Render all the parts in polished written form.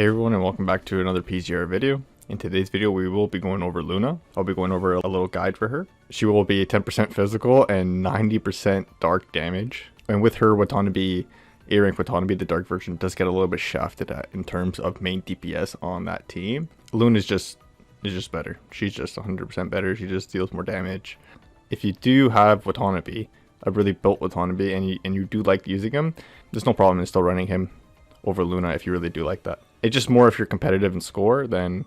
Hey everyone, and welcome back to another PGR video. In today's video we will be going over Luna. I'll be going over a little guide for her. She will be 10% physical and 90% dark damage. And with her Watanabe, A-rank Watanabe, the dark version does get a little bit shafted at in terms of main DPS on that team. Luna is just better. She's just 100% better. She just deals more damage. If you do have Watanabe, a really built Watanabe, and you do like using him, there's no problem in still running him over Luna if you really do like that. It's just more if you're competitive in score, then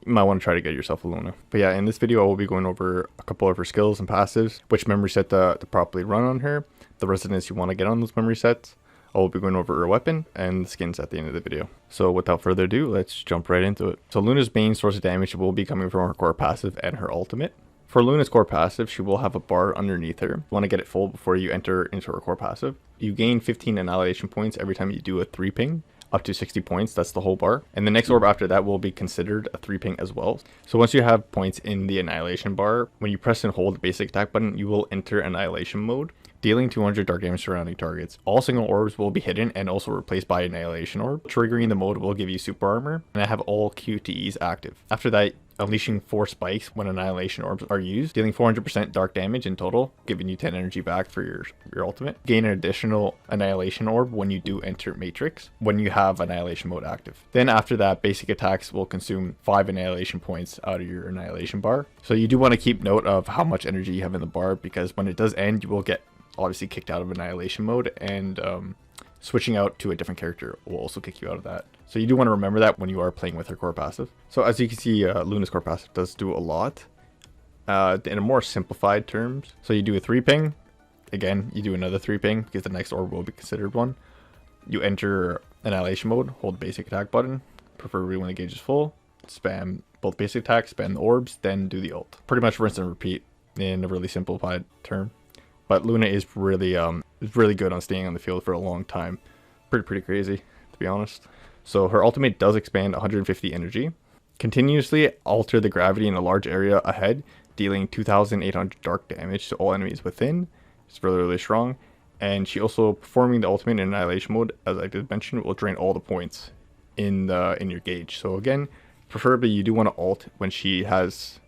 you might want to try to get yourself a Luna. But yeah, in this video I will be going over a couple of her skills and passives, which memory set to properly run on her, the resonance you want to get on those memory sets. I will be going over her weapon and the skins at the end of the video. So without further ado, let's jump right into it. So Luna's main source of damage will be coming from her core passive and her ultimate. For Luna's core passive, she will have a bar underneath her. You want to get it full before you enter into her core passive. You gain 15 annihilation points every time you do a 3 ping, up to 60 points. That's the whole bar. And the next orb after that will be considered a 3 ping as well. So once you have points in the annihilation bar, when you press and hold the basic attack button, you will enter annihilation mode, dealing 200 dark damage surrounding targets. All single orbs will be hidden and also replaced by annihilation orb. Triggering the mode will give you super armor, and I have all QTEs active. After that, unleashing 4 spikes when annihilation orbs are used, dealing 400% dark damage in total, giving you 10 energy back for your ultimate. Gain an additional annihilation orb when you do enter matrix when you have annihilation mode active. Then after that, basic attacks will consume 5 annihilation points out of your annihilation bar. So you do want to keep note of how much energy you have in the bar, because when it does end, you will get obviously kicked out of annihilation mode, and switching out to a different character will also kick you out of that. So you do want to remember that when you are playing with her core passive. So as you can see, Luna's core passive does do a lot in a more simplified terms. So you do a 3 ping. Again, you do another 3 ping because the next orb will be considered one. You enter annihilation mode, hold the basic attack button, preferably when the gauge is full. Spam both basic attacks, spam the orbs, then do the ult. Pretty much rinse and repeat in a really simplified term. But Luna is really good on staying on the field for a long time. Pretty crazy, to be honest. So her ultimate does expand 150 energy. Continuously alter the gravity in a large area ahead, dealing 2,800 dark damage to all enemies within. It's really strong. And she also, performing the ultimate in annihilation mode, as I did mention, will drain all the points in your gauge. So again, preferably you do want to ult when she has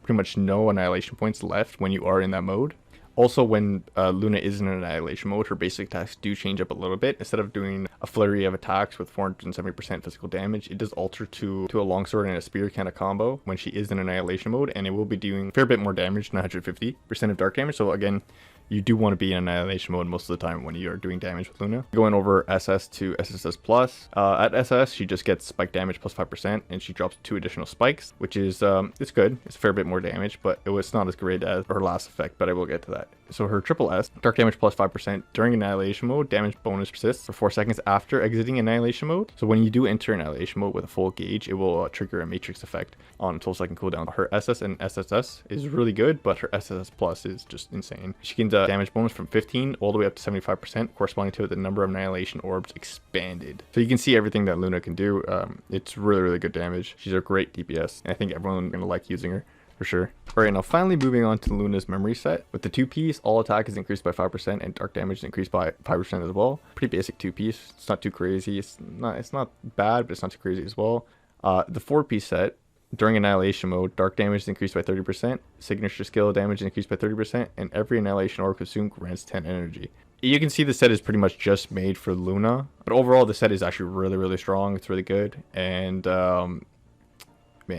pretty much no annihilation points left when you are in that mode. Also, when Luna is in annihilation mode, her basic attacks do change up a little bit. Instead of doing a flurry of attacks with 470% physical damage, it does alter to a longsword and a spear kind of combo when she is in annihilation mode, and it will be doing a fair bit more damage, 950% of dark damage. So again, you do want to be in annihilation mode most of the time when you are doing damage with Luna. Going over SS to SSS plus. At SS, she just gets spike damage plus 5%, and she drops 2 additional spikes, which is it's good. It's a fair bit more damage, but it's not as great as her last effect, but I will get to that. So her triple S, dark damage plus 5% during annihilation mode, damage bonus persists for 4 seconds after exiting annihilation mode. So when you do enter annihilation mode with a full gauge, it will trigger a matrix effect on 12-second cooldown. Her SS and SSS is really good, but her SSS plus is just insane. She gains a damage bonus from 15 all the way up to 75%, corresponding to the number of annihilation orbs expanded. So you can see everything that Luna can do. It's really good damage. She's a great DPS, and I think everyone's gonna like using her for sure. Alright, now finally moving on to Luna's memory set. With the 2-piece, all attack is increased by 5% and dark damage is increased by 5% as well. Pretty basic 2-piece. It's not too crazy. It's not bad, but it's not too crazy as well. The 4-piece set, during annihilation mode, dark damage is increased by 30%, signature skill damage is increased by 30%, and every annihilation orb consumed grants 10 energy. You can see the set is pretty much just made for Luna, but overall the set is actually really strong. It's really good, and man,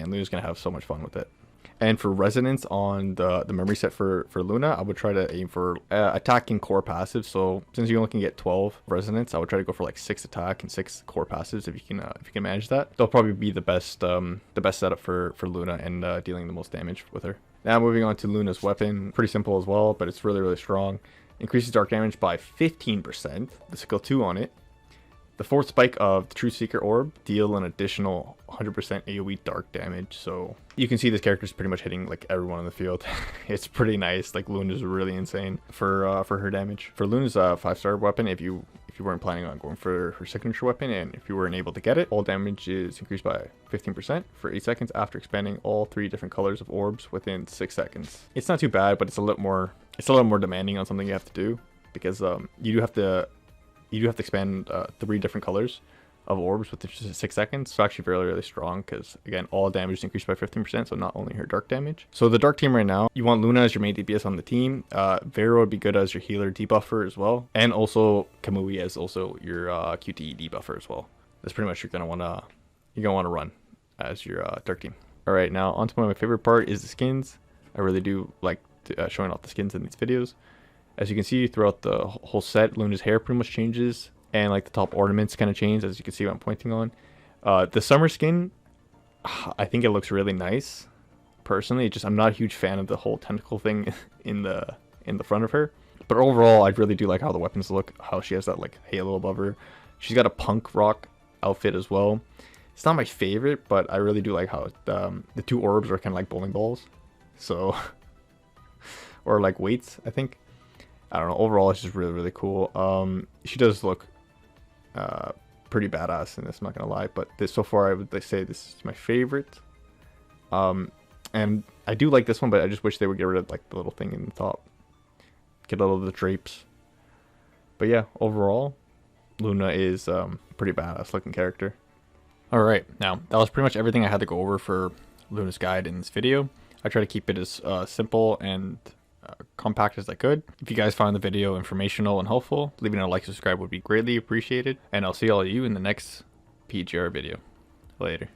Luna's gonna have so much fun with it. And for resonance on the memory set for Luna, I would try to aim for attacking core passive. So since you only can get 12 resonance, I would try to go for like 6 attack and 6 core passives if you can manage that. They'll probably be the best setup for Luna and dealing the most damage with her. Now moving on to Luna's weapon, pretty simple as well, but it's really strong. Increases dark damage by 15%. The skill 2 on it. The 4th spike of the True Seeker Orb deal an additional 100% AoE dark damage. So you can see this character is pretty much hitting like everyone in the field. It's pretty nice. Like Luna's really insane for her damage. For Luna's 5-star weapon, if you weren't planning on going for her signature weapon, and if you weren't able to get it, all damage is increased by 15% for 8 seconds after expanding all 3 different colors of orbs within 6 seconds. It's not too bad, but it's a little more demanding on something you have to do, because you do have to expand 3 different colors of orbs within just 6 seconds. So actually really, really strong because, again, all damage is increased by 15%, so not only her dark damage. So the dark team right now, you want Luna as your main DPS on the team. Vero would be good as your healer debuffer as well. And also Kamui as also your QTE debuffer as well. That's pretty much you're gonna wanna run as your dark team. All right, now onto my favorite part is the skins. I really do like showing off the skins in these videos. As you can see throughout the whole set, Luna's hair pretty much changes, and like the top ornaments kind of change, as you can see what I'm pointing on. The summer skin, I think it looks really nice. Personally, I'm not a huge fan of the whole tentacle thing in the front of her. But overall, I really do like how the weapons look, how she has that like halo above her. She's got a punk rock outfit as well. It's not my favorite, but I really do like how the 2 orbs are kind of like bowling balls. So, or like weights, I think. I don't know. Overall, it's just really, really cool. She does look pretty badass in this, I'm not gonna lie. But so far, I would say this is my favorite. And I do like this one, but I just wish they would get rid of like the little thing in the top. Get a little of the drapes. But yeah, overall, Luna is pretty badass looking character. Alright, now that was pretty much everything I had to go over for Luna's guide in this video. I try to keep it as simple and compact as I could. If you guys found the video informational and helpful, leaving a like, subscribe would be greatly appreciated. And I'll see all of you in the next PGR video. Later.